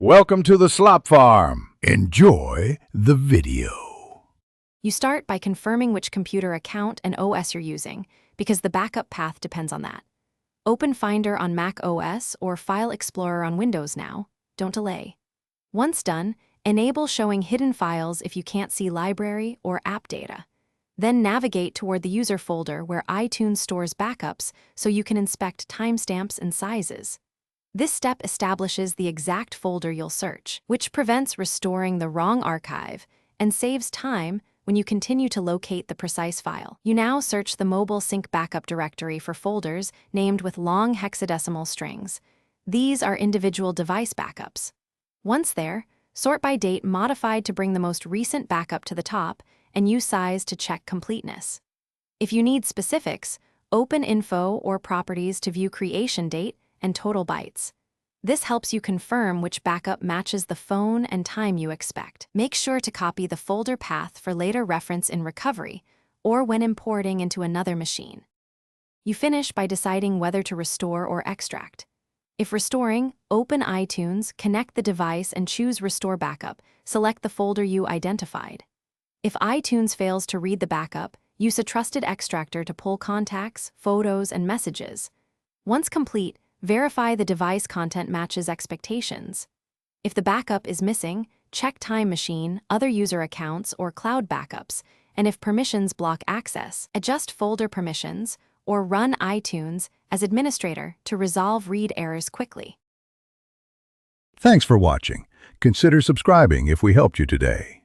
Welcome to the Slop Farm. Enjoy the video. You start by confirming which computer account and OS you're using, because the backup path depends on that. Open Finder on Mac OS or File Explorer on Windows now. Don't delay. Once done, enable showing hidden files if you can't see library or app data. Then navigate toward the user folder where iTunes stores backups so you can inspect timestamps and sizes. This step establishes the exact folder you'll search, which prevents restoring the wrong archive and saves time when you continue to locate the precise file. You now search the mobile sync backup directory for folders named with long hexadecimal strings. These are individual device backups. Once there, sort by date modified to bring the most recent backup to the top and use size to check completeness. If you need specifics, open Info or Properties to view creation date and total bytes. This helps you confirm which backup matches the phone and time you expect. Make sure to copy the folder path for later reference in recovery or when importing into another machine. You finish by deciding whether to restore or extract. If restoring, open iTunes, connect the device and choose Restore Backup. Select the folder you identified. If iTunes fails to read the backup, use a trusted extractor to pull contacts, photos, and messages. Once complete, verify the device content matches expectations. If the backup is missing, check Time Machine, other user accounts, or cloud backups, and if permissions block access, adjust folder permissions or run iTunes as administrator to resolve read errors quickly. Thanks for watching. Consider subscribing if we helped you today.